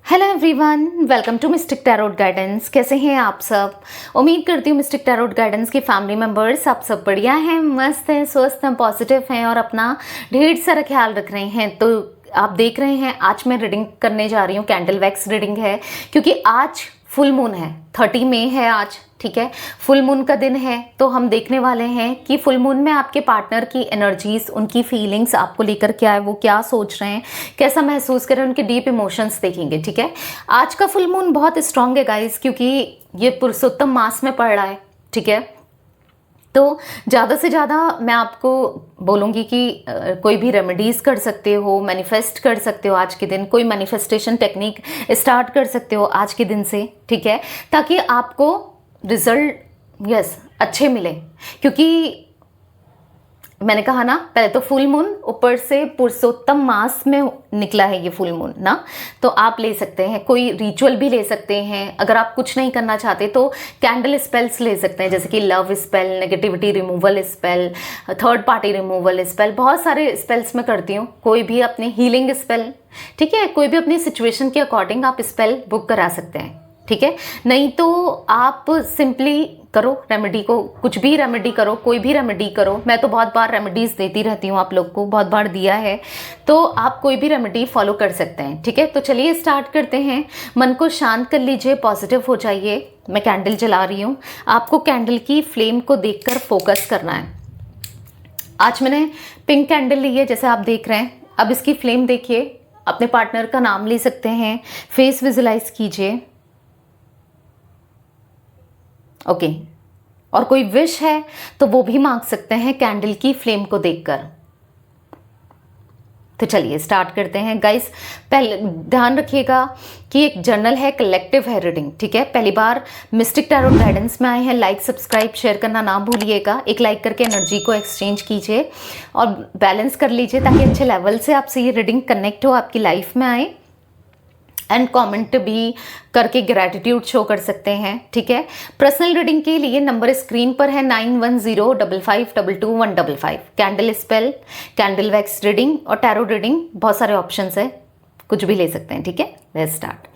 Hello everyone, welcome to mystic tarot guidance. कैसे हैं आप सब? उम्मीद करती हूँ मिस्टिक टैरोट गाइडेंस की फैमिली मेंबर्स आप सब बढ़िया हैं, मस्त हैं, स्वस्थ हैं, पॉजिटिव हैं और अपना ढेर सारा ख्याल रख रहे हैं। तो आप देख रहे हैं आज मैं रीडिंग करने जा रही हूँ, कैंडल वैक्स रीडिंग है क्योंकि आज फुल मून है, 30 मई है आज, ठीक है। फुल मून का दिन है तो हम देखने वाले हैं कि फुल मून में आपके पार्टनर की एनर्जीज, उनकी फीलिंग्स आपको लेकर क्या है, वो क्या सोच रहे हैं, कैसा महसूस कर रहे हैं, उनके डीप इमोशंस देखेंगे, ठीक है। आज का फुल मून बहुत स्ट्रांग है गाइस, क्योंकि ये पुरुषोत्तम मास में पड़ रहा है, ठीक है। तो ज़्यादा से ज़्यादा मैं आपको बोलूँगी कि कोई भी रेमेडीज़ कर सकते हो, मैनिफेस्ट कर सकते हो आज के दिन, कोई मैनिफेस्टेशन टेक्निक स्टार्ट कर सकते हो आज के दिन से, ठीक है, ताकि आपको रिजल्ट अच्छे मिले। क्योंकि मैंने कहा ना, पहले तो फुल मून, ऊपर से पुरुषोत्तम मास में निकला है ये फुल मून ना, तो आप ले सकते हैं, कोई रिचुअल भी ले सकते हैं। अगर आप कुछ नहीं करना चाहते तो कैंडल स्पेल्स ले सकते हैं, जैसे कि love spell, negativity removal spell, third party removal spell, बहुत सारे स्पेल्स मैं करती हूँ। कोई भी अपने हीलिंग स्पेल, ठीक है, कोई भी अपनी सिचुएशन के अकॉर्डिंग आप स्पेल बुक करा सकते हैं, ठीक है। नहीं तो आप सिंपली करो रेमेडी को, कुछ भी रेमेडी करो, कोई भी रेमेडी करो। मैं तो बहुत बार रेमेडीज देती रहती हूँ, आप लोग को बहुत बार दिया है, तो आप कोई भी रेमेडी फॉलो कर सकते हैं, ठीक है। तो चलिए स्टार्ट करते हैं। मन को शांत कर लीजिए, पॉजिटिव हो जाइए। मैं कैंडल जला रही हूँ, आपको कैंडल की फ्लेम को देखकर फोकस करना है। आज मैंने पिंक कैंडल ली है, जैसे आप देख रहे हैं। अब इसकी फ्लेम देखिए, अपने पार्टनर का नाम ले सकते हैं, फेस विजुलाइज कीजिए, ओके। और कोई विश है तो वो भी मांग सकते हैं कैंडल की फ्लेम को देखकर। तो चलिए स्टार्ट करते हैं गाइस। पहले ध्यान रखिएगा कि एक जर्नल है, कलेक्टिव है रीडिंग, ठीक है। पहली बार मिस्टिक टैरोट गाइडेंस में आए हैं, लाइक सब्सक्राइब शेयर करना ना भूलिएगा। एक लाइक करके एनर्जी को एक्सचेंज कीजिए और बैलेंस कर लीजिए, ताकि अच्छे लेवल से आपसे ये रीडिंग कनेक्ट हो, आपकी लाइफ में आए। एंड कमेंट भी करके ग्रैटिट्यूड शो कर सकते हैं, ठीक है। पर्सनल रीडिंग के लिए नंबर स्क्रीन पर है 9105522155। Candle spell, candle wax reading और टैरो रीडिंग, बहुत सारे ऑप्शंस है, कुछ भी ले सकते हैं, ठीक है। Let's start.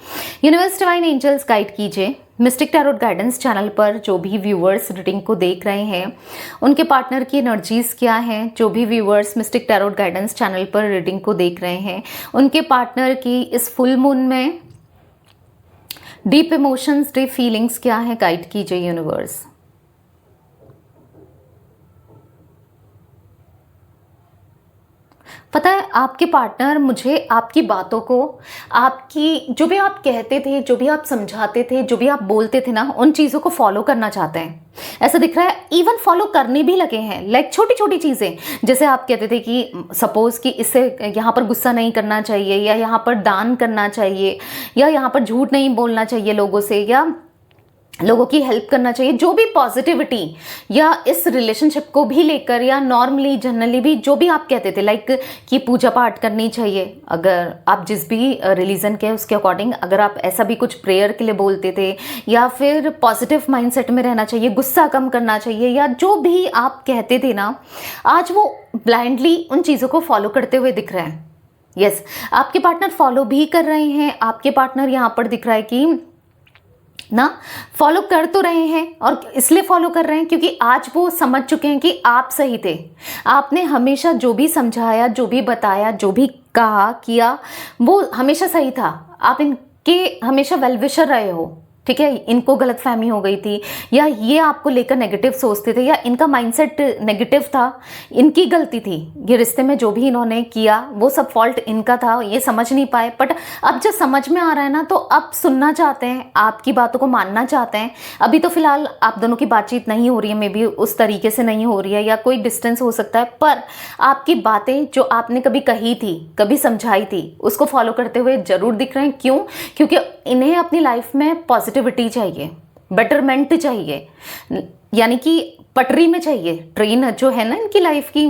Universe divine angels guide कीजिए मिस्टिक टैरोट गाइडेंस चैनल पर जो भी व्यूअर्स रीडिंग को देख रहे हैं, उनके पार्टनर की एनर्जीज क्या हैं। जो भी viewers mistake tarot guidance channel पर रीडिंग को देख रहे हैं, उनके पार्टनर की इस फुल मून में डीप इमोशंस, डीप फीलिंग्स क्या है, गाइड कीजिए यूनिवर्स। पता है, आपके पार्टनर मुझे आपकी बातों को, आपकी जो भी आप कहते थे, जो भी आप समझाते थे, जो भी आप बोलते थे ना, उन चीज़ों को फॉलो करना चाहते हैं, ऐसा दिख रहा है। इवन फॉलो करने भी लगे हैं, लाइक छोटी छोटी चीज़ें। जैसे आप कहते थे कि सपोज कि इससे यहाँ पर गुस्सा नहीं करना चाहिए, या यहाँ पर दान करना चाहिए, या यहाँ पर झूठ नहीं बोलना चाहिए लोगों से, या लोगों की हेल्प करना चाहिए। जो भी पॉजिटिविटी या इस रिलेशनशिप को भी लेकर, या नॉर्मली जनरली भी जो भी आप कहते थे, लाइक कि पूजा पाठ करनी चाहिए, अगर आप जिस भी रिलीजन के उसके अकॉर्डिंग, अगर आप ऐसा भी कुछ प्रेयर के लिए बोलते थे, या फिर पॉजिटिव माइंडसेट में रहना चाहिए, गुस्सा कम करना चाहिए, या जो भी आप कहते थे ना, आज वो ब्लाइंडली उन चीज़ों को फॉलो करते हुए दिख रहे हैं। यस, आपके पार्टनर फॉलो भी कर रहे हैं। आपके पार्टनर यहाँ पर दिख रहा है कि ना फॉलो कर तो रहे हैं, और इसलिए फॉलो कर रहे हैं क्योंकि आज वो समझ चुके हैं कि आप सही थे। आपने हमेशा जो भी समझाया, जो भी बताया, जो भी कहा किया, वो हमेशा सही था। आप इनके हमेशा वेल विशर रहे हो, ठीक है। इनको गलतफहमी हो गई थी, या ये आपको लेकर नेगेटिव सोचते थे, या इनका माइंडसेट नेगेटिव था, इनकी गलती थी। ये रिश्ते में जो भी इन्होंने किया वो सब फॉल्ट इनका था, ये समझ नहीं पाए। बट अब जब समझ में आ रहा है ना, तो अब सुनना चाहते हैं, आपकी बातों को मानना चाहते हैं। अभी तो फिलहाल आप दोनों की बातचीत नहीं हो रही है, मे बी उस तरीके से नहीं हो रही है, या कोई डिस्टेंस हो सकता है, पर आपकी बातें जो आपने कभी कही थी, कभी समझाई थी, उसको फॉलो करते हुए जरूर दिख रहे हैं। क्यों? क्योंकि इन्हें अपनी लाइफ में पॉजिटिविटी चाहिए, बेटरमेंट चाहिए, यानी कि पटरी में चाहिए। ट्रेन जो है ना इनकी लाइफ की,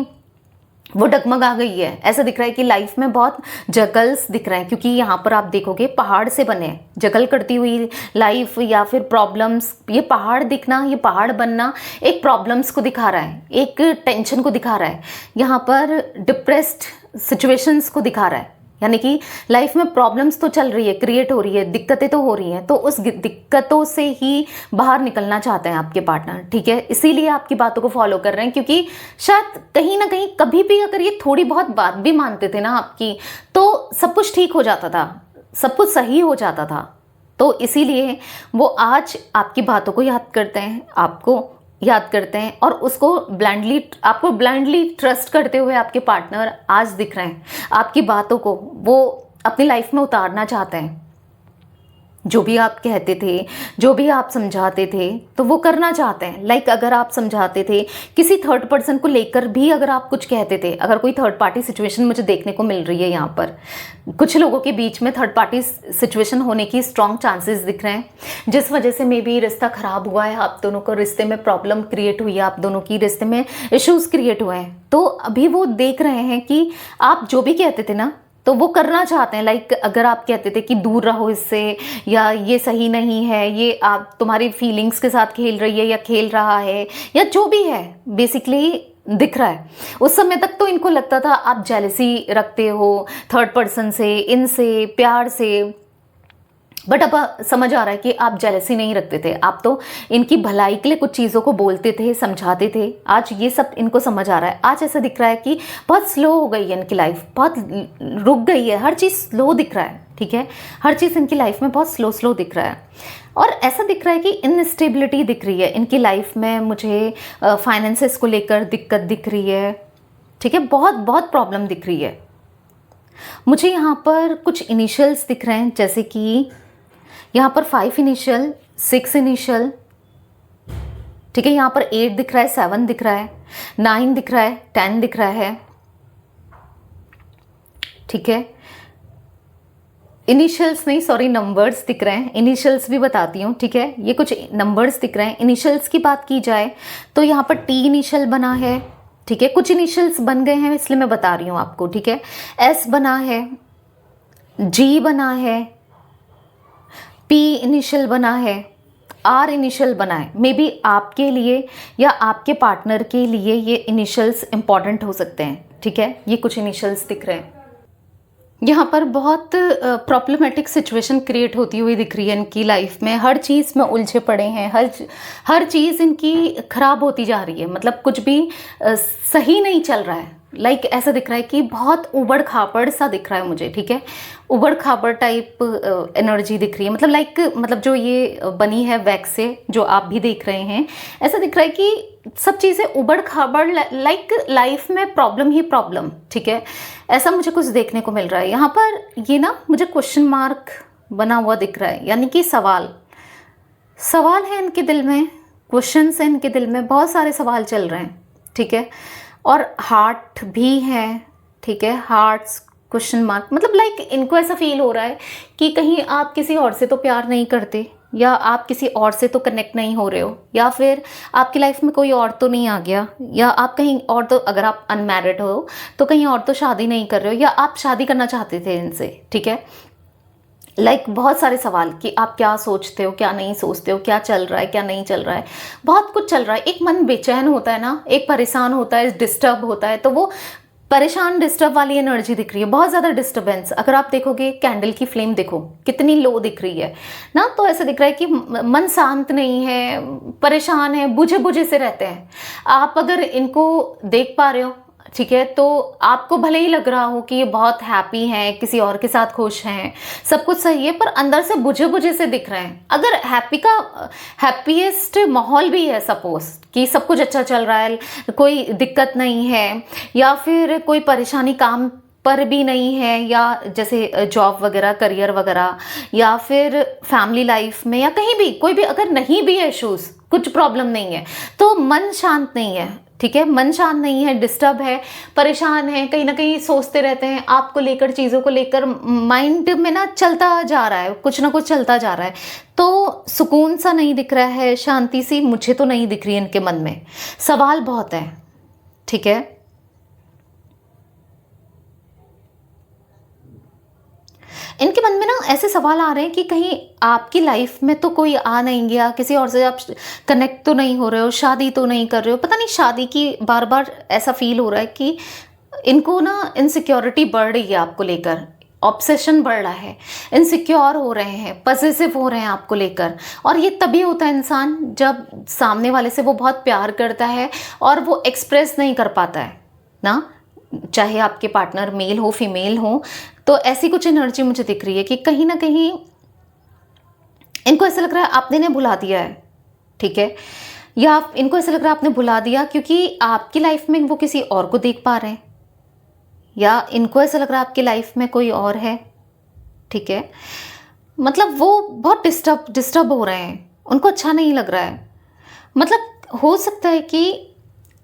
वो डगमगा गई है। ऐसा दिख रहा है कि लाइफ में बहुत जगल्स दिख रहे हैं, क्योंकि यहाँ पर आप देखोगे पहाड़ से बने हैं, जगल करती हुई लाइफ, या फिर प्रॉब्लम्स। ये पहाड़ दिखना, ये पहाड़ बनना एक प्रॉब्लम्स को दिखा रहा है, एक टेंशन को दिखा रहा है, यहाँ पर डिप्रेस्ड सिचुएशंस को दिखा रहा है। यानी कि लाइफ में प्रॉब्लम्स तो चल रही है, क्रिएट हो रही है, दिक्कतें तो हो रही हैं, तो उस दिक्कतों से ही बाहर निकलना चाहते हैं आपके पार्टनर, ठीक है। इसीलिए आपकी बातों को फॉलो कर रहे हैं, क्योंकि शायद कहीं ना कहीं कभी भी अगर ये थोड़ी बहुत बात भी मानते थे ना आपकी, तो सब कुछ ठीक हो जाता था, सब कुछ सही हो जाता था। तो इसीलिए वो आज आपकी बातों को याद करते हैं, आपको याद करते हैं, और उसको आपको ब्लाइंडली ट्रस्ट करते हुए आपके पार्टनर आज दिख रहे हैं। आपकी बातों को वो अपनी लाइफ में उतारना चाहते हैं। जो भी आप कहते थे, जो भी आप समझाते थे, तो वो करना चाहते हैं। लाइक अगर आप समझाते थे, किसी थर्ड पर्सन को लेकर भी अगर आप कुछ कहते थे, अगर कोई थर्ड पार्टी सिचुएशन मुझे देखने को मिल रही है, यहाँ पर कुछ लोगों के बीच में थर्ड पार्टी सिचुएशन होने की स्ट्रॉन्ग चांसेस दिख रहे हैं, जिस वजह से मे बी रिश्ता खराब हुआ है, आप दोनों को रिश्ते में प्रॉब्लम क्रिएट हुई है, आप दोनों की रिश्ते में इश्यूज क्रिएट हुए हैं। तो अभी वो देख रहे हैं कि आप जो भी कहते थे ना, तो वो करना चाहते हैं। लाइक अगर आप कहते थे कि दूर रहो इससे, या ये सही नहीं है, ये आप तुम्हारी फीलिंग्स के साथ खेल रही है या खेल रहा है, या जो भी है, बेसिकली दिख रहा है। उस समय तक तो इनको लगता था आप जेलसी रखते हो थर्ड पर्सन से, इनसे, प्यार से, बट अब समझ आ रहा है कि आप जेलसी नहीं रखते थे, आप तो इनकी भलाई के लिए कुछ चीज़ों को बोलते थे, समझाते थे। आज ये सब इनको समझ आ रहा है। आज ऐसा दिख रहा है कि बहुत स्लो हो गई है इनकी लाइफ, बहुत रुक गई है, हर चीज़ स्लो दिख रहा है, ठीक है। हर चीज़ इनकी लाइफ में बहुत स्लो दिख रहा है, और ऐसा दिख रहा है कि इनस्टेबिलिटी दिख रही है इनकी लाइफ में। मुझे फाइनेंसेस को लेकर दिक्कत दिख रही है, ठीक है, बहुत प्रॉब्लम दिख रही है। मुझे यहाँ पर कुछ इनिशियल्स दिख रहे हैं, जैसे कि यहाँ पर 5 इनिशियल, 6 इनिशियल, ठीक है। यहाँ पर 8 दिख रहा है, 7 दिख रहा है, 9 दिख रहा है, 10 दिख रहा है, ठीक है। इनिशियल्स नहीं, सॉरी, नंबर्स दिख रहे हैं। इनिशियल्स भी बताती हूँ, ठीक है। ये कुछ नंबर्स दिख रहे हैं। इनिशियल्स की बात की जाए तो यहाँ पर T इनिशियल बना है, ठीक है। कुछ इनिशियल्स बन गए हैं, इसलिए मैं बता रही हूँ आपको, ठीक है। S बना है, G बना है, P इनिशियल बना है, R इनिशियल बना है। मे बी आपके लिए या आपके पार्टनर के लिए ये इनिशियल्स इंपॉर्टेंट हो सकते हैं, ठीक है। ये कुछ इनिशियल्स दिख रहे हैं। यहाँ पर बहुत प्रॉब्लमेटिक सिचुएशन क्रिएट होती हुई दिख रही है इनकी लाइफ में। हर चीज़ में उलझे पड़े हैं, हर चीज़ इनकी ख़राब होती जा रही है, मतलब कुछ भी सही नहीं चल रहा है। लाइक ऐसा दिख रहा है कि बहुत उबड़ खाबड़ सा दिख रहा है मुझे, ठीक है। उबड़ खाबड़ टाइप एनर्जी दिख रही है, मतलब जो ये बनी है वैक्स से, जो आप भी देख रहे हैं, ऐसा दिख रहा है कि सब चीज़ें उबड़ खाबड़, लाइक लाइफ में प्रॉब्लम ही प्रॉब्लम, ठीक है। ऐसा मुझे कुछ देखने को मिल रहा है। यहाँ पर ये ना मुझे क्वेश्चन मार्क बना हुआ दिख रहा है, यानी कि सवाल है इनके दिल में, क्वेश्चंस हैं इनके दिल में, बहुत सारे सवाल चल रहे हैं, ठीक है। और हार्ट भी है, ठीक है, हार्ट्स, क्वेश्चन मार्क, मतलब लाइक इनको ऐसा फील हो रहा है कि कहीं आप किसी और से तो प्यार नहीं करते, या आप किसी और से तो कनेक्ट नहीं हो रहे हो, या फिर आपकी लाइफ में कोई और तो नहीं आ गया, या आप कहीं और तो, अगर आप अनमैरिड हो तो कहीं और तो शादी नहीं कर रहे हो, या आप शादी करना चाहते थे इनसे, ठीक है। लाइक बहुत सारे सवाल कि आप क्या सोचते हो, क्या नहीं सोचते हो, क्या चल रहा है, क्या नहीं चल रहा है, बहुत कुछ चल रहा है। एक मन बेचैन होता है ना, एक परेशान होता है, डिस्टर्ब होता है, तो वो परेशान डिस्टर्ब वाली एनर्जी दिख रही है, बहुत ज़्यादा डिस्टर्बेंस। अगर आप देखोगे कैंडल की फ्लेम देखो कितनी लो दिख रही है ना, तो ऐसा दिख रहा है कि मन शांत नहीं है, परेशान है, बुझे बुझे से रहते हैं। आप अगर इनको देख पा रहे हो, ठीक है, तो आपको भले ही लग रहा हो कि ये बहुत हैप्पी हैं, किसी और के साथ खुश हैं, सब कुछ सही है, पर अंदर से बुझे बुझे से दिख रहे हैं। अगर हैप्पीएस्ट माहौल भी है, सपोज कि सब कुछ अच्छा चल रहा है, कोई दिक्कत नहीं है, या फिर कोई परेशानी काम पर भी नहीं है, या जैसे जॉब वगैरह, करियर वगैरह, या फिर फैमिली लाइफ में, या कहीं भी कोई भी अगर नहीं भी है इश्यूज, कुछ प्रॉब्लम नहीं है, तो मन शांत नहीं है, ठीक है। मन शांत नहीं है, डिस्टर्ब है, परेशान है, कहीं ना कहीं सोचते रहते हैं आपको लेकर, चीज़ों को लेकर, माइंड में ना चलता जा रहा है, कुछ ना कुछ चलता जा रहा है। तो सुकून सा नहीं दिख रहा है, शांति सी मुझे तो नहीं दिख रही है इनके मन में। सवाल बहुत है, ठीक है। इनके मन में ना ऐसे सवाल आ रहे हैं कि कहीं आपकी लाइफ में तो कोई आ नहीं गया, किसी और से आप कनेक्ट तो नहीं हो रहे हो, शादी तो नहीं कर रहे हो, पता नहीं शादी की बार बार ऐसा फील हो रहा है कि इनको ना इनसिक्योरिटी बढ़ रही है आपको लेकर। ऑब्सेशन बढ़ रहा है, इनसिक्योर हो रहे हैं, पजेसिव हो रहे हैं आपको लेकर। और ये तभी होता है इंसान जब सामने वाले से वो बहुत प्यार करता है और वो एक्सप्रेस नहीं कर पाता है ना, चाहे आपके पार्टनर मेल हो फीमेल हो। तो ऐसी कुछ एनर्जी मुझे दिख रही है कि कहीं ना कहीं इनको ऐसा लग रहा है आपने इन्हें भुला दिया है, ठीक है, या इनको ऐसा लग रहा है आपने भुला दिया क्योंकि आपकी लाइफ में वो किसी और को देख पा रहे हैं, या इनको ऐसा लग रहा है आपकी लाइफ में कोई और है, ठीक है। मतलब वो बहुत डिस्टर्ब हो रहे हैं, उनको अच्छा नहीं लग रहा है। मतलब हो सकता है कि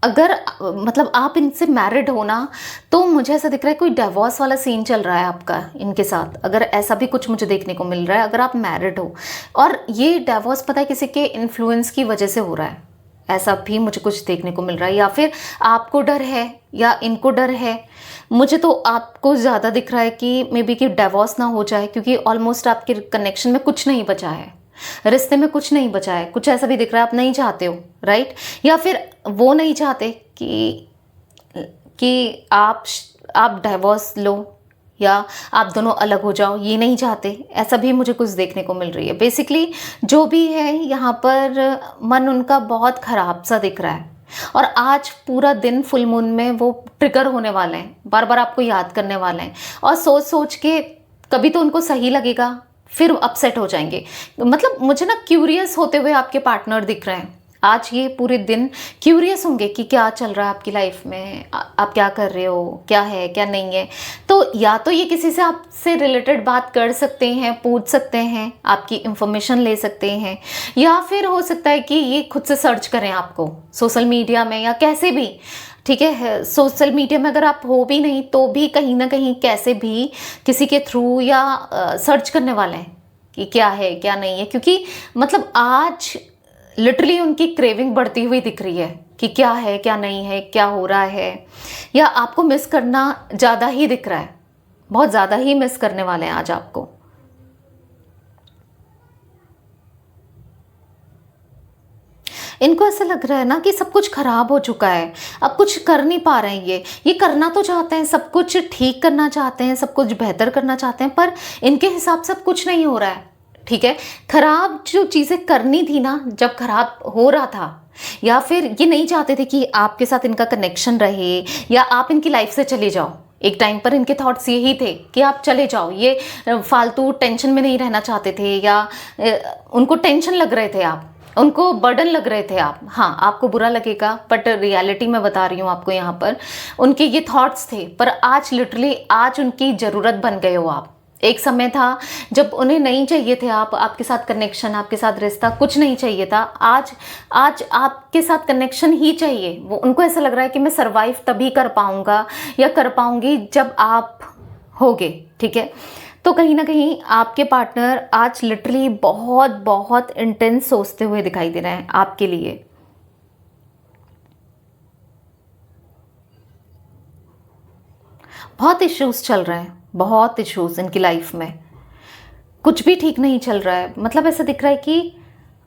अगर मतलब आप इनसे मैरिड हो ना, तो मुझे ऐसा दिख रहा है कोई डिवोर्स वाला सीन चल रहा है आपका इनके साथ, अगर ऐसा भी कुछ मुझे देखने को मिल रहा है, अगर आप मैरिड हो। और ये डिवोर्स पता है किसी के इन्फ्लुएंस की वजह से हो रहा है, ऐसा भी मुझे कुछ देखने को मिल रहा है। या फिर आपको डर है या इनको डर है। मुझे तो आपको ज़्यादा दिख रहा है कि मे बी कि डिवोर्स ना हो जाए, क्योंकि ऑलमोस्ट आपके कनेक्शन में कुछ नहीं बचा है, रिश्ते में कुछ नहीं बचा है, कुछ ऐसा भी दिख रहा है आप नहीं चाहते हो, राइट। या फिर वो नहीं चाहते कि आप डिवोर्स लो या आप दोनों अलग हो जाओ, ये नहीं चाहते, ऐसा भी मुझे कुछ देखने को मिल रही है। बेसिकली जो भी है यहाँ पर मन उनका बहुत ख़राब सा दिख रहा है। और आज पूरा दिन फुल मून में वो ट्रिगर होने वाले हैं, बार बार आपको याद करने वाले हैं, और सोच सोच के कभी तो उनको सही लगेगा, फिर अपसेट हो जाएंगे। मतलब मुझे ना क्यूरियस होते हुए आपके पार्टनर दिख रहे हैं आज, ये पूरे दिन क्यूरियस होंगे कि क्या चल रहा है आपकी लाइफ में, आप क्या कर रहे हो, क्या है क्या नहीं है। तो या तो ये किसी से आपसे रिलेटेड बात कर सकते हैं, पूछ सकते हैं, आपकी इंफॉर्मेशन ले सकते हैं, या फिर हो सकता है कि ये खुद से सर्च करें आपको सोशल मीडिया में या कैसे भी, ठीक है। सोशल मीडिया में अगर आप हो भी नहीं तो भी कहीं ना कहीं कैसे भी किसी के थ्रू या सर्च करने वाले हैं कि क्या है क्या नहीं है। क्योंकि मतलब आज लिटरली उनकी क्रेविंग बढ़ती हुई दिख रही है कि क्या है क्या नहीं है, क्या हो रहा है, या आपको मिस करना ज़्यादा ही दिख रहा है, बहुत ज़्यादा ही मिस करने वाले हैं आज आपको। इनको ऐसा लग रहा है ना कि सब कुछ खराब हो चुका है, अब कुछ कर नहीं पा रहे हैं। ये करना तो चाहते हैं, सब कुछ ठीक करना चाहते हैं, सब कुछ बेहतर करना चाहते हैं, पर इनके हिसाब से अब कुछ नहीं हो रहा है, ठीक है। खराब जो चीज़ें करनी थी ना, जब खराब हो रहा था, या फिर ये नहीं चाहते थे कि आपके साथ इनका कनेक्शन रहे या आप इनकी लाइफ से चले जाओ। एक टाइम पर इनके थॉट्स यही थे कि आप चले जाओ, ये फालतू टेंशन में नहीं रहना चाहते थे, या उनको टेंशन लग रहे थे आप, उनको बर्डन लग रहे थे आप। हाँ, आपको बुरा लगेगा बट रियलिटी में बता रही हूँ आपको, यहाँ पर उनके ये थॉट्स थे, पर आज लिटरली आज उनकी ज़रूरत बन गए हो आप। एक समय था जब उन्हें नहीं चाहिए थे आप, आपके साथ कनेक्शन, आपके साथ रिश्ता, कुछ नहीं चाहिए था। आज आपके साथ कनेक्शन ही चाहिए। वो उनको ऐसा लग रहा है कि मैं सरवाइव तभी कर पाऊँगा या कर पाऊँगी जब आप होगे, ठीक है। तो कहीं ना कहीं आपके पार्टनर आज लिटरली बहुत बहुत इंटेंस सोचते हुए दिखाई दे रहे हैं आपके लिए। बहुत इश्यूज चल रहे हैं, बहुत इश्यूज इनकी लाइफ में, कुछ भी ठीक नहीं चल रहा है। मतलब ऐसा दिख रहा है कि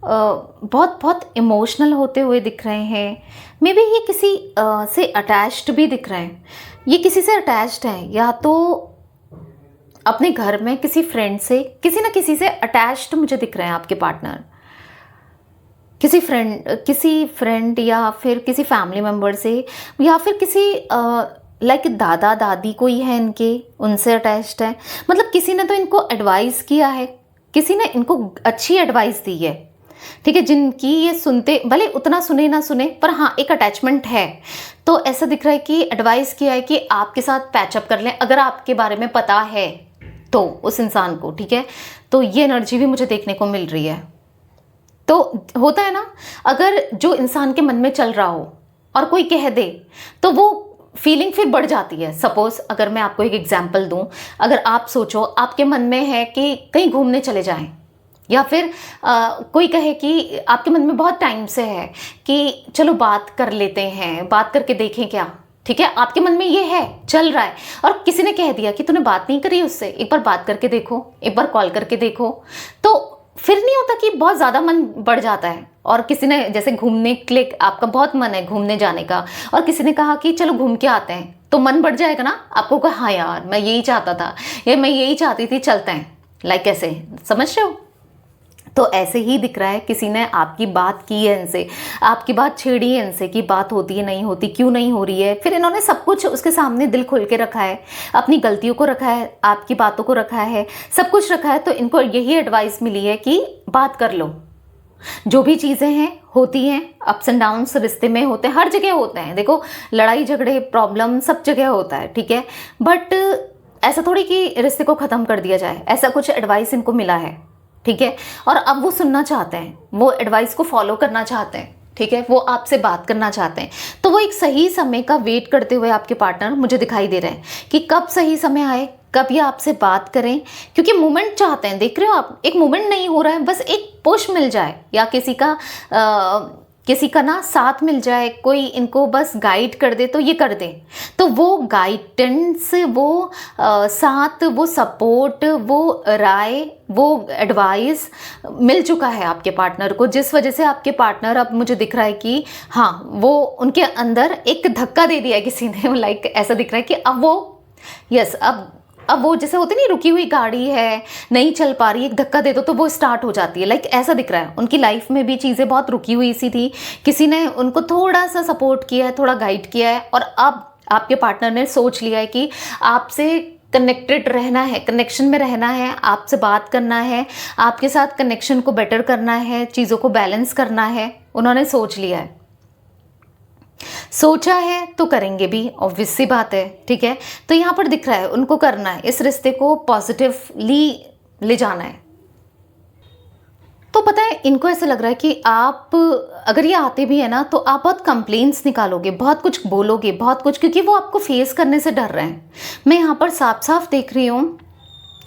बहुत बहुत इमोशनल होते हुए दिख रहे हैं। मे बी ये किसी से अटैच्ड भी दिख रहे हैं, ये किसी से अटैच्ड हैं, या तो अपने घर में किसी फ्रेंड से, किसी ना किसी से अटैच्ड मुझे दिख रहे हैं आपके पार्टनर। किसी फ्रेंड या फिर किसी फैमिली मेम्बर से, या फिर किसी लाइक दादा दादी कोई है इनके, उनसे अटैच्ड है। मतलब किसी ने तो इनको एडवाइस किया है, किसी ने इनको अच्छी एडवाइस दी है, ठीक है, जिनकी ये सुनते, भले उतना सुने ना सुने, पर हाँ एक अटैचमेंट है। तो ऐसा दिख रहा है कि एडवाइस किया है कि आपके साथ पैचअप कर लें, अगर आपके बारे में पता है तो उस इंसान को, ठीक है। तो ये एनर्जी भी मुझे देखने को मिल रही है। तो होता है ना, अगर जो इंसान के मन में चल रहा हो और कोई कह दे तो वो फीलिंग फिर बढ़ जाती है। सपोज अगर मैं आपको एक एग्जांपल दूं, अगर आप सोचो आपके मन में है कि कहीं घूमने चले जाएं, या फिर कोई कहे कि आपके मन में बहुत टाइम से है कि चलो बात कर लेते हैं, बात करके देखें क्या, ठीक है, आपके मन में ये है, चल रहा है, और किसी ने कह दिया कि तूने बात नहीं करी उससे, एक बार बात करके देखो, एक बार कॉल करके देखो, तो फिर नहीं होता कि बहुत ज़्यादा मन बढ़ जाता है। और किसी ने जैसे घूमने के लिए, आपका बहुत मन है घूमने जाने का, और किसी ने कहा कि चलो घूम के आते हैं, तो मन बढ़ जाएगा ना आपको कहा हाँ यार मैं यही चाहता था या मैं यही चाहती थी, चलते हैं। लाइक ऐसे, समझ रहे हो? तो ऐसे ही दिख रहा है किसी ने आपकी बात की है इनसे, आपकी बात छेड़ी है इनसे कि बात होती है नहीं होती, क्यों नहीं हो रही है। फिर इन्होंने सब कुछ उसके सामने दिल खोल के रखा है, अपनी गलतियों को रखा है, आपकी बातों को रखा है, सब कुछ रखा है। तो इनको यही एडवाइस मिली है कि बात कर लो। जो भी चीज़ें हैं होती हैं, अप्स एंड डाउन्स रिश्ते में होते हैं, हर जगह होते हैं। देखो लड़ाई झगड़े प्रॉब्लम सब जगह होता है, ठीक है, बट ऐसा थोड़ी कि रिश्ते को ख़त्म कर दिया जाए। ऐसा कुछ एडवाइस इनको मिला है, ठीक है, और अब वो सुनना चाहते हैं, वो एडवाइस को फॉलो करना चाहते हैं, ठीक है, वो आपसे बात करना चाहते हैं। तो वो एक सही समय का वेट करते हुए आपके पार्टनर मुझे दिखाई दे रहे हैं कि कब सही समय आए, कब ये आपसे बात करें, क्योंकि मोमेंट चाहते हैं। देख रहे हो आप, एक मोमेंट नहीं हो रहा है, बस एक पुश मिल जाए या किसी का ना साथ मिल जाए, कोई इनको बस गाइड कर दे तो ये कर दे। तो वो गाइडेंस, वो साथ, वो सपोर्ट, वो राय, वो एडवाइस मिल चुका है आपके पार्टनर को, जिस वजह से आपके पार्टनर अब मुझे दिख रहा है कि हाँ वो उनके अंदर एक धक्का दे दिया है किसी ने। लाइक ऐसा दिख रहा है कि अब वो यस अब वो जैसे होती नहीं, रुकी हुई गाड़ी है नहीं चल पा रही, एक धक्का दे दो तो वो स्टार्ट हो जाती है। लाइक ऐसा दिख रहा है उनकी लाइफ में भी चीज़ें बहुत रुकी हुई सी थी, किसी ने उनको थोड़ा सा सपोर्ट किया है, थोड़ा गाइड किया है, और अब आपके पार्टनर ने सोच लिया है कि आपसे कनेक्टेड रहना है, कनेक्शन में रहना है, आपसे बात करना है, आपके साथ कनेक्शन को बेटर करना है, चीज़ों को बैलेंस करना है। उन्होंने सोच लिया है, सोचा है तो करेंगे भी, ऑब्वियस सी बात है, ठीक है। तो यहाँ पर दिख रहा है उनको करना है, इस रिश्ते को पॉजिटिवली ले जाना है। तो पता है इनको ऐसा लग रहा है कि आप अगर ये आते भी है ना तो आप बहुत कंप्लेंट्स निकालोगे, बहुत कुछ बोलोगे, बहुत कुछ, क्योंकि वो आपको फेस करने से डर रहे हैं। मैं यहाँ पर साफ साफ देख रही हूँ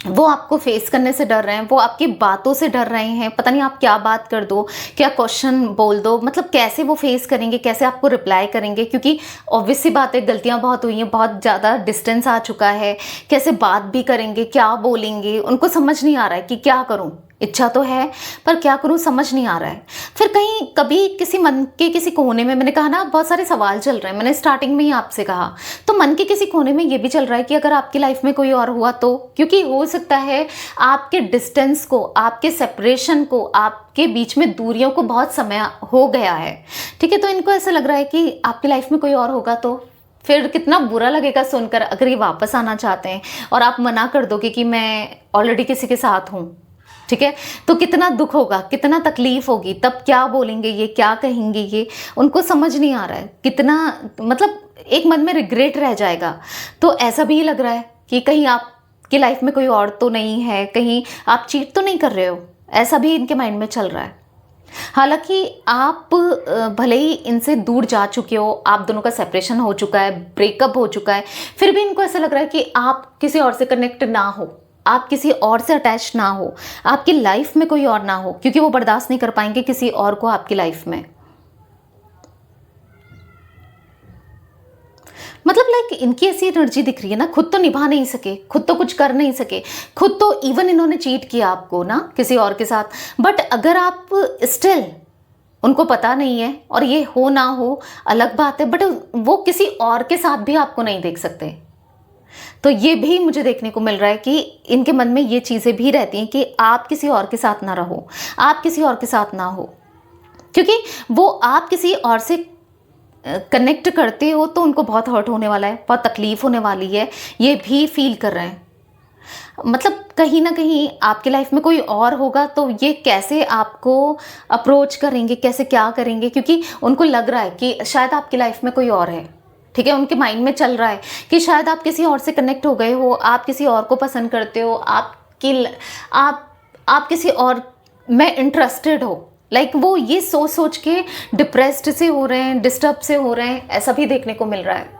वो आपको फेस करने से डर रहे हैं, वो आपकी बातों से डर रहे हैं। पता नहीं आप क्या बात कर दो, क्या क्वेश्चन बोल दो, मतलब कैसे वो फेस करेंगे, कैसे आपको रिप्लाई करेंगे, क्योंकि ऑब्वियस सी बात है गलतियां बहुत हुई हैं, बहुत ज़्यादा डिस्टेंस आ चुका है। कैसे बात भी करेंगे, क्या बोलेंगे, उनको समझ नहीं आ रहा है कि क्या करूं। इच्छा तो है पर क्या करूं समझ नहीं आ रहा है। फिर कहीं कभी किसी मन के किसी कोने में, मैंने कहा ना बहुत सारे सवाल चल रहे हैं, मैंने स्टार्टिंग में ही आपसे कहा, तो मन के किसी कोने में ये भी चल रहा है कि अगर आपकी लाइफ में कोई और हुआ तो, क्योंकि हो सकता है आपके डिस्टेंस को, आपके सेपरेशन को, आपके बीच में दूरियों को बहुत समय हो गया है, ठीक है। तो इनको ऐसा लग रहा है कि आपकी लाइफ में कोई और होगा तो फिर कितना बुरा लगेगा सुनकर, अगर ये वापस आना चाहते हैं और आप मना कर दोगे कि मैं ऑलरेडी किसी के साथ हूँ, ठीक है, तो कितना दुख होगा, कितना तकलीफ होगी, तब क्या बोलेंगे ये, क्या कहेंगे ये, उनको समझ नहीं आ रहा है। कितना मतलब एक मन में रिग्रेट रह जाएगा। तो ऐसा भी लग रहा है कि कहीं आपकी लाइफ में कोई और तो नहीं है, कहीं आप चीट तो नहीं कर रहे हो, ऐसा भी इनके माइंड में चल रहा है। हालांकि आप भले ही इनसे दूर जा चुके हो, आप दोनों का सेपरेशन हो चुका है, ब्रेकअप हो चुका है, फिर भी इनको ऐसा लग रहा है कि आप किसी और से कनेक्ट ना हो, आप किसी और से अटैच ना हो, आपकी लाइफ में कोई और ना हो, क्योंकि वो बर्दाश्त नहीं कर पाएंगे किसी और को आपकी लाइफ में। मतलब लाइक इनकी ऐसी एनर्जी दिख रही है ना, खुद तो निभा नहीं सके, खुद तो कुछ कर नहीं सके, खुद तो इवन इन्होंने चीट किया आपको ना किसी और के साथ, बट अगर आप स्टिल, उनको पता नहीं है और ये हो ना हो अलग बात है, बट वो किसी और के साथ भी आपको नहीं देख सकते। तो ये भी मुझे देखने को मिल रहा है कि इनके मन में ये चीज़ें भी रहती हैं कि आप किसी और के साथ ना रहो, आप किसी और के साथ ना हो, क्योंकि वो आप किसी और से कनेक्ट करते हो तो उनको बहुत हर्ट होने वाला है, बहुत तकलीफ होने वाली है, ये भी फील कर रहे हैं। मतलब कहीं ना कहीं आपकी लाइफ में कोई और होगा तो ये कैसे आपको अप्रोच करेंगे, कैसे क्या करेंगे, क्योंकि उनको लग रहा है कि शायद आपकी लाइफ में कोई और है, ठीक है। उनके माइंड में चल रहा है कि शायद आप किसी और से कनेक्ट हो गए हो, आप किसी और को पसंद करते हो, आप किसी और में इंटरेस्टेड हो। लाइक वो ये सोच सोच के डिप्रेस्ड से हो रहे हैं, डिस्टर्ब से हो रहे हैं, ऐसा भी देखने को मिल रहा है।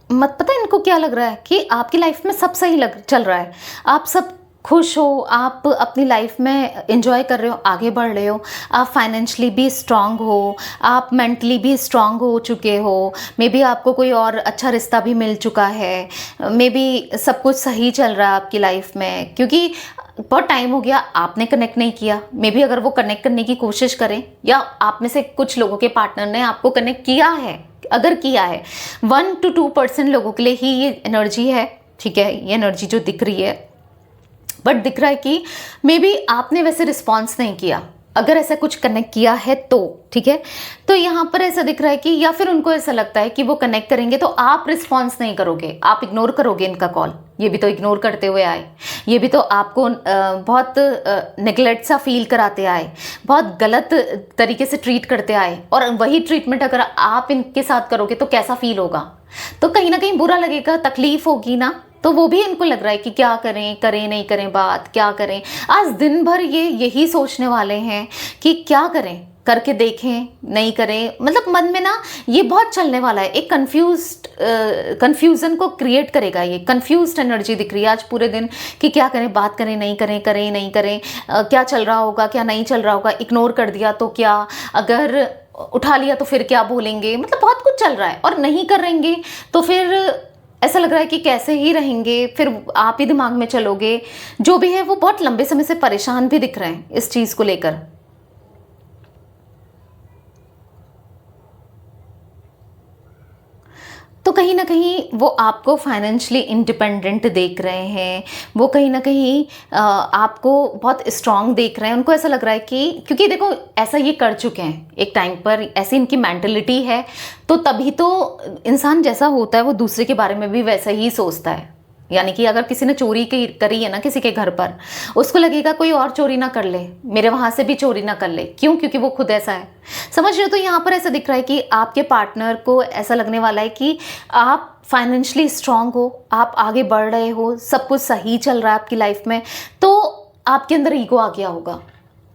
मत पता इनको क्या लग रहा है कि आपकी लाइफ में सब सही चल रहा है, आप सब खुश हो, आप अपनी लाइफ में एंजॉय कर रहे हो, आगे बढ़ रहे हो, आप फाइनेंशियली भी स्ट्रांग हो, आप मेंटली भी स्ट्रांग हो चुके हो, मे बी आपको कोई और अच्छा रिश्ता भी मिल चुका है, मे बी सब कुछ सही चल रहा है आपकी लाइफ में, क्योंकि बहुत टाइम हो गया आपने कनेक्ट नहीं किया। मे बी अगर वो कनेक्ट करने की कोशिश करें, या आप में से कुछ लोगों के पार्टनर ने आपको कनेक्ट किया है, अगर किया है 1 to 2% लोगों के लिए ही ये एनर्जी है, ठीक है, ये एनर्जी जो दिख रही है, बट दिख रहा है कि मे बी आपने वैसे रिस्पॉन्स नहीं किया, अगर ऐसा कुछ कनेक्ट किया है तो ठीक है। तो यहाँ पर ऐसा दिख रहा है कि या फिर उनको ऐसा लगता है कि वो कनेक्ट करेंगे तो आप रिस्पॉन्स नहीं करोगे, आप इग्नोर करोगे इनका कॉल। ये भी तो इग्नोर करते हुए आए, ये भी तो आपको बहुत नेग्लेक्ट सा फील कराते आए, बहुत गलत तरीके से ट्रीट करते आए, और वही ट्रीटमेंट अगर आप इनके साथ करोगे तो कैसा फील होगा? तो कहीं ना कहीं बुरा लगेगा, तकलीफ होगी ना। तो वो भी इनको लग रहा है कि क्या करें, करें नहीं करें बात, क्या करें। आज दिन भर ये यही सोचने वाले हैं कि क्या करें, करके देखें, नहीं करें, मतलब मन में ना ये बहुत चलने वाला है। एक कन्फ्यूज़न को क्रिएट करेगा, ये कन्फ्यूज्ड एनर्जी दिख रही है आज पूरे दिन कि क्या करें, बात करें नहीं करें, करें नहीं करें, क्या चल रहा होगा, क्या नहीं चल रहा होगा, इग्नोर कर दिया तो क्या, अगर उठा लिया तो फिर क्या बोलेंगे, मतलब बहुत कुछ चल रहा है। और नहीं करेंगे तो फिर ऐसा लग रहा है कि कैसे ही रहेंगे, फिर आप ही दिमाग में चलोगे। जो भी है वो बहुत लंबे समय से परेशान भी दिख रहे हैं इस चीज़ को लेकर। तो कहीं ना कहीं वो आपको फाइनेंशियली इंडिपेंडेंट देख रहे हैं, वो कहीं ना कहीं आपको बहुत स्ट्रांग देख रहे हैं। उनको ऐसा लग रहा है कि क्योंकि देखो ऐसा ये कर चुके हैं एक टाइम पर, ऐसी इनकी मेंटलिटी है, तो तभी तो इंसान जैसा होता है वो दूसरे के बारे में भी वैसा ही सोचता है। यानी कि अगर किसी ने चोरी करी है ना किसी के घर पर, उसको लगेगा कोई और चोरी ना कर ले, मेरे वहाँ से भी चोरी ना कर ले। क्यों? क्योंकि वो खुद ऐसा है, समझ रहे हो? तो यहाँ पर ऐसा दिख रहा है कि आपके पार्टनर को ऐसा लगने वाला है कि आप फाइनेंशियली स्ट्रांग हो, आप आगे बढ़ रहे हो, सब कुछ सही चल रहा है आपकी लाइफ में, तो आपके अंदर ईगो आ गया होगा,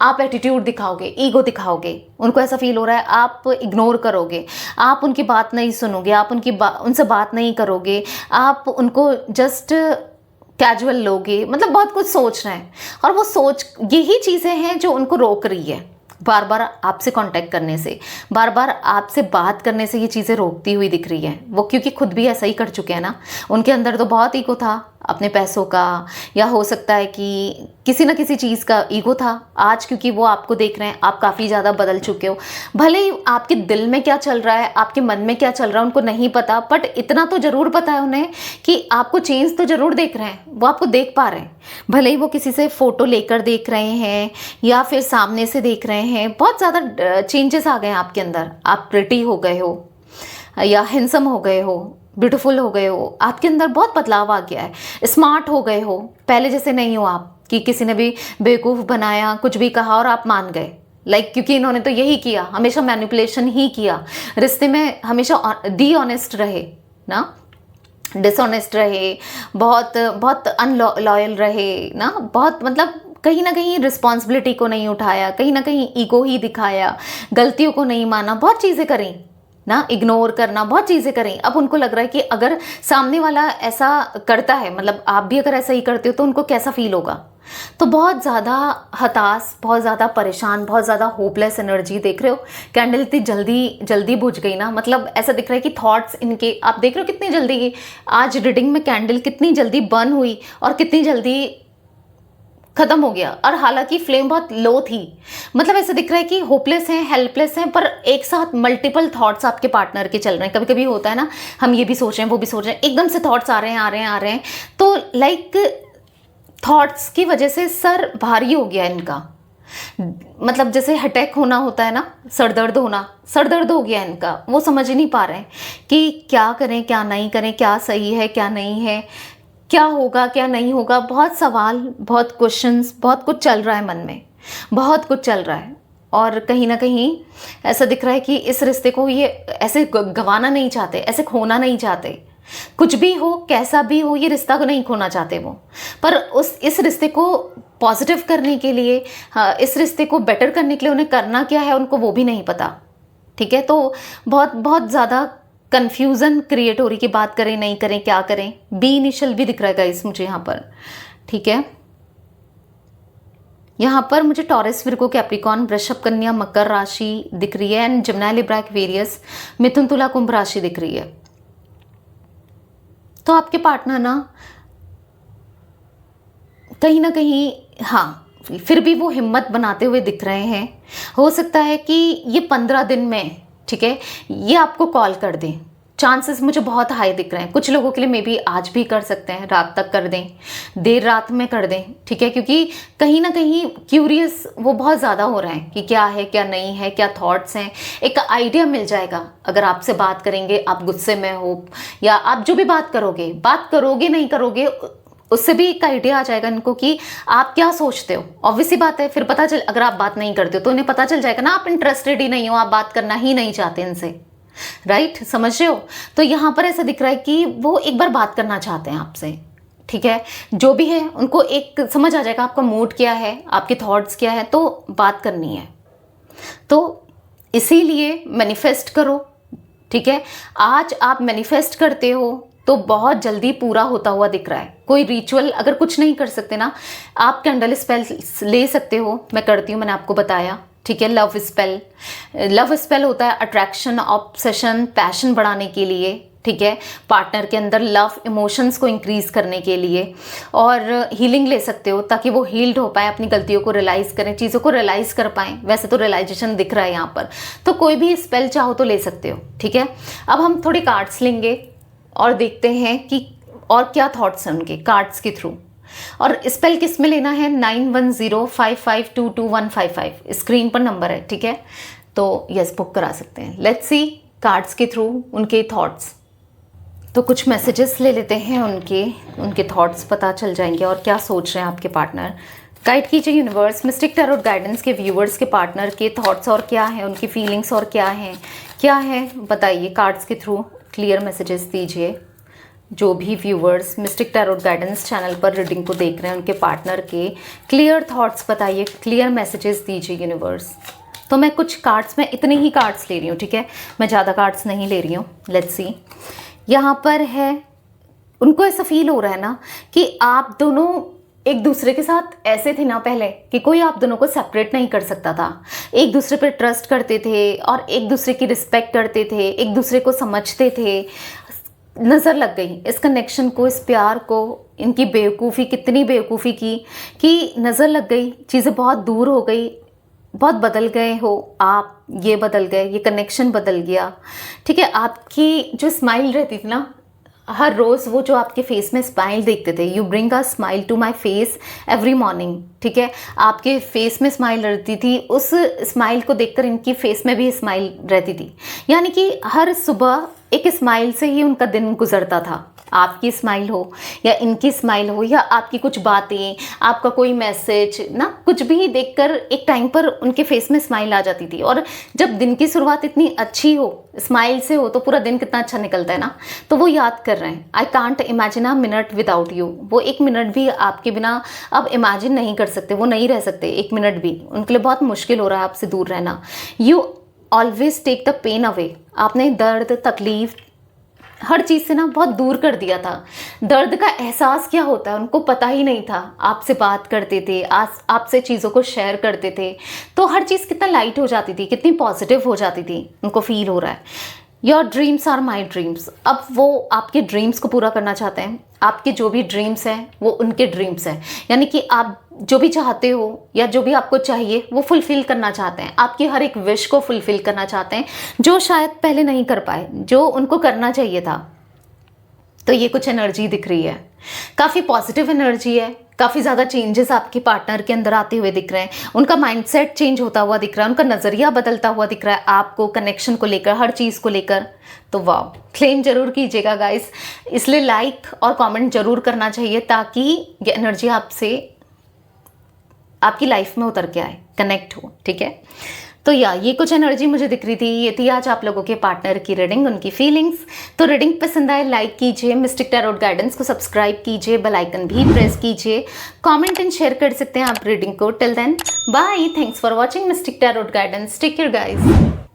आप एटीट्यूड दिखाओगे, ईगो दिखाओगे। उनको ऐसा फील हो रहा है आप इग्नोर करोगे, आप उनकी बात नहीं सुनोगे, आप उनसे बात नहीं करोगे, आप उनको जस्ट कैजुअल लोगे, मतलब बहुत कुछ सोच रहे हैं। और वो सोच, यही चीज़ें हैं जो उनको रोक रही है बार बार आपसे कांटेक्ट करने से, बार बार आपसे बात करने से। ये चीज़ें रोकती हुई दिख रही हैं वो, क्योंकि खुद भी ऐसा ही कर चुके हैं ना। उनके अंदर तो बहुत ईगो था अपने पैसों का, या हो सकता है कि किसी ना किसी चीज़ का ईगो था। आज क्योंकि वो आपको देख रहे हैं, आप काफ़ी ज़्यादा बदल चुके हो। भले ही आपके दिल में क्या चल रहा है, आपके मन में क्या चल रहा है उनको नहीं पता, बट इतना तो ज़रूर पता है उन्हें कि आपको चेंज तो ज़रूर देख रहे हैं, वो आपको देख पा रहे हैं। भले ही वो किसी से फ़ोटो लेकर देख रहे हैं या फिर सामने से देख रहे हैं, बहुत ज़्यादा चेंजेस आ गए हैं आपके अंदर। आप प्रिटी हो गए हो, या हैंडसम हो गए हो, ब्यूटीफुल हो गए हो, आपके अंदर बहुत बदलाव आ गया है, स्मार्ट हो गए हो। पहले जैसे नहीं हो आप कि किसी ने भी बेवकूफ़ बनाया, कुछ भी कहा और आप मान गए। क्योंकि इन्होंने तो यही किया, हमेशा मैनिपुलेशन ही किया, रिश्ते में हमेशा डी ऑनेस्ट रहे ना, डिसऑनेस्ट रहे, बहुत बहुत अनलॉयल रहे ना, बहुत मतलब कहीं ना कहीं रिस्पॉन्सिबिलिटी को नहीं उठाया, कहीं ना कहीं ईगो ही दिखाया, गलतियों को नहीं माना, बहुत चीज़ें करी ना, इग्नोर करना, बहुत चीज़ें करें। अब उनको लग रहा है कि अगर सामने वाला ऐसा करता है, मतलब आप भी अगर ऐसा ही करते हो तो उनको कैसा फील होगा। तो बहुत ज़्यादा हताश, बहुत ज़्यादा परेशान, बहुत ज़्यादा होपलेस एनर्जी देख रहे हो। कैंडल इतनी जल्दी जल्दी बुझ गई ना, मतलब ऐसा दिख रहा है कि थॉट्स इनके, आप देख रहे हो कितनी जल्दी आज रीडिंग में कैंडल कितनी जल्दी बर्न हुई और कितनी जल्दी खत्म हो गया। और हालांकि फ्लेम बहुत लो थी, मतलब ऐसा दिख रहा है कि होपलेस हैं, हेल्पलेस हैं, पर एक साथ मल्टीपल थॉट्स आपके पार्टनर के चल रहे हैं। कभी कभी होता है ना, हम ये भी सोच रहे हैं, वो भी सोच रहे हैं, एकदम से थॉट्स आ रहे हैं, आ रहे हैं, आ रहे हैं। तो थॉट्स की वजह से सर भारी हो गया इनका, मतलब जैसे अटैक होना होता है ना, सर दर्द होना, सर दर्द हो गया इनका। वो समझ ही नहीं पा रहे हैं कि क्या करें, क्या नहीं करें, क्या सही है, क्या नहीं है, क्या होगा, क्या नहीं होगा। बहुत सवाल, बहुत क्वेश्चंस, बहुत कुछ चल रहा है मन में, बहुत कुछ चल रहा है। और कहीं ना कहीं ऐसा दिख रहा है कि इस रिश्ते को ये ऐसे गंवाना नहीं चाहते, ऐसे खोना नहीं चाहते। कुछ भी हो, कैसा भी हो, ये रिश्ता को नहीं खोना चाहते वो, पर इस रिश्ते को पॉजिटिव करने के लिए, इस रिश्ते को बेटर करने के लिए उन्हें करना क्या है उनको वो भी नहीं पता। ठीक है, तो बहुत बहुत ज़्यादा कन्फ्यूज़न क्रिएट हो रही कि बात करें नहीं करें, क्या करें। बी इनिशियल भी दिख रहा है गाइस मुझे यहाँ पर। ठीक है, यहाँ पर मुझे टॉरस, विर्गो, कैप्रिकॉर्न, वृषभ, कन्या, मकर राशि दिख रही है, एंड जिम्नाई, लिब्रा, एक्वेरियस, मिथुन, तुला, कुंभ राशि दिख रही है। तो आपके पार्टनर ना कहीं हाँ, फिर भी वो हिम्मत बनाते हुए दिख रहे हैं। हो सकता है कि ये 15 दिन में ठीक है, ये आपको कॉल कर दें, चांसेस मुझे बहुत हाई दिख रहे हैं। कुछ लोगों के लिए मे बी आज भी कर सकते हैं, रात तक कर दें, देर रात में कर दें, ठीक है, क्योंकि कहीं ना कहीं क्यूरियस वो बहुत ज़्यादा हो रहे हैं कि क्या है क्या नहीं है, क्या थॉट्स हैं। एक आइडिया मिल जाएगा अगर आपसे बात करेंगे, आप गुस्से में हो या आप जो भी बात करोगे नहीं करोगे, उससे भी एक आइडिया आ जाएगा इनको कि आप क्या सोचते हो। ऑब्वियसली बात है, फिर पता चल, अगर आप बात नहीं करते हो तो उन्हें पता चल जाएगा ना आप इंटरेस्टेड ही नहीं हो, आप बात करना ही नहीं चाहते इनसे, राइट, समझ रहे हो। तो यहाँ पर ऐसा दिख रहा है कि वो एक बार बात करना चाहते हैं आपसे, ठीक है, जो भी है उनको एक समझ आ जाएगा आपका मूड क्या है, आपके थॉट्स क्या है, तो बात करनी है। तो इसीलिए मैनिफेस्ट करो, ठीक है। आज आप मैनिफेस्ट करते हो तो बहुत जल्दी पूरा होता हुआ दिख रहा है। कोई रिचुअल अगर कुछ नहीं कर सकते ना, आप कैंडल स्पेल ले सकते हो, मैं करती हूँ, मैंने आपको बताया, ठीक है। लव स्पेल होता है अट्रैक्शन, ऑब्सेशन, पैशन बढ़ाने के लिए, ठीक है, पार्टनर के अंदर लव इमोशंस को इंक्रीज करने के लिए। और हीलिंग ले सकते हो ताकि वो हील्ड हो पाए, अपनी गलतियों को रियलाइज करें, चीज़ों को रियलाइज कर पाएँ। वैसे तो रियलाइजेशन दिख रहा है यहाँ पर, तो कोई भी स्पेल चाहो तो ले सकते हो, ठीक है। अब हम थोड़े कार्ड्स लेंगे और देखते हैं कि और क्या थॉट्स हैं उनके कार्ड्स के थ्रू। और स्पेल किस में लेना है, 9105522155 स्क्रीन पर नंबर है, ठीक है। तो यस, बुक करा सकते हैं। लेट्स सी कार्ड्स के थ्रू उनके थॉट्स। तो कुछ मैसेजेस ले लेते हैं, उनके थॉट्स पता चल जाएंगे और क्या सोच रहे हैं आपके पार्टनर। गाइड कीजिए यूनिवर्स, मिस्टिक टैरोट गाइडेंस के व्यूवर्स के पार्टनर के थॉट्स और क्या है, उनकी फीलिंग्स और क्या है बताइए। कार्ड्स के थ्रू क्लियर मैसेजेस दीजिए। जो भी viewers mistake tarot guidance channel पर रीडिंग को देख रहे हैं, उनके पार्टनर के क्लियर थॉट्स बताइए, क्लियर मैसेजेस दीजिए यूनिवर्स। तो मैं कुछ कार्ड्स में इतने ही कार्ड्स ले रही हूँ, ठीक है, मैं ज़्यादा कार्ड्स नहीं ले रही हूँ। लेट्स सी, यहाँ पर है, उनको ऐसा फील हो रहा है ना कि आप दोनों एक दूसरे के साथ ऐसे थे ना पहले कि कोई आप दोनों को सेपरेट नहीं कर सकता था। एक दूसरे पे ट्रस्ट करते थे और एक दूसरे की रिस्पेक्ट करते थे, एक दूसरे को समझते थे। नज़र लग गई इस कनेक्शन को, इस प्यार को, इनकी बेवकूफ़ी, कितनी बेवकूफ़ी की कि नज़र लग गई, चीज़ें बहुत दूर हो गई, बहुत बदल गए हो आप, ये बदल गए, ये कनेक्शन बदल गया, ठीक है। आपकी जो स्माइल रहती थी ना हर रोज़, वो जो आपके फेस में स्माइल देखते थे, you bring a smile to my face every morning, ठीक है, आपके फेस में स्माइल रहती थी। उस स्माइल को देखकर इनकी फेस में भी स्माइल रहती थी, यानी कि हर सुबह एक स्माइल से ही उनका दिन गुजरता था। आपकी स्माइल हो या इनकी स्माइल हो या आपकी कुछ बातें, आपका कोई मैसेज ना, कुछ भी देखकर एक टाइम पर उनके फेस में स्माइल आ जाती थी। और जब दिन की शुरुआत इतनी अच्छी हो, स्माइल से हो, तो पूरा दिन कितना अच्छा निकलता है ना। तो वो याद कर रहे हैं, I can't imagine a minute without you. वो एक मिनट भी आपके बिना अब इमेजिन नहीं कर सकते, वो नहीं रह सकते एक मिनट भी, उनके लिए बहुत मुश्किल हो रहा है आपसे दूर रहना। You always take the pain away. आपने दर्द, तकलीफ, हर चीज़ से ना बहुत दूर कर दिया था। दर्द का एहसास क्या होता है उनको पता ही नहीं था। आपसे बात करते थे, आपसे चीज़ों को शेयर करते थे, तो हर चीज़ कितना लाइट हो जाती थी, कितनी पॉजिटिव हो जाती थी। उनको फील हो रहा है your dreams are my dreams. अब वो आपके ड्रीम्स को पूरा करना चाहते हैं। आपके जो भी ड्रीम्स हैं वो उनके ड्रीम्स हैं, यानी कि आप जो भी चाहते हो या जो भी आपको चाहिए वो फुलफिल करना चाहते हैं। आपकी हर एक विश को फुलफिल करना चाहते हैं, जो शायद पहले नहीं कर पाए, जो उनको करना चाहिए था। तो ये कुछ एनर्जी दिख रही है, काफ़ी पॉजिटिव एनर्जी है। काफ़ी ज़्यादा चेंजेस आपके पार्टनर के अंदर आते हुए दिख रहे हैं। उनका माइंडसेट चेंज होता हुआ दिख रहा है, उनका नज़रिया बदलता हुआ दिख रहा है आपको, कनेक्शन को लेकर, हर चीज़ को लेकर। तो वाह, क्लेम जरूर कीजिएगा गाइस, इसलिए लाइक और कमेंट जरूर करना चाहिए ताकि ये एनर्जी आपसे, आपकी लाइफ में उतर के आए, कनेक्ट हो, ठीक है। तो ये कुछ एनर्जी मुझे दिख रही थी। ये थी आज आप लोगों के पार्टनर की रीडिंग, उनकी फीलिंग्स। तो रीडिंग पसंद आए लाइक कीजिए, मिस्टिक टैरोट गाइडेंस को सब्सक्राइब कीजिए, बेल आइकन भी प्रेस कीजिए, कमेंट एंड शेयर कर सकते हैं आप रीडिंग को। Till then bye, thanks for watching mystic tarot guidance, take care guys.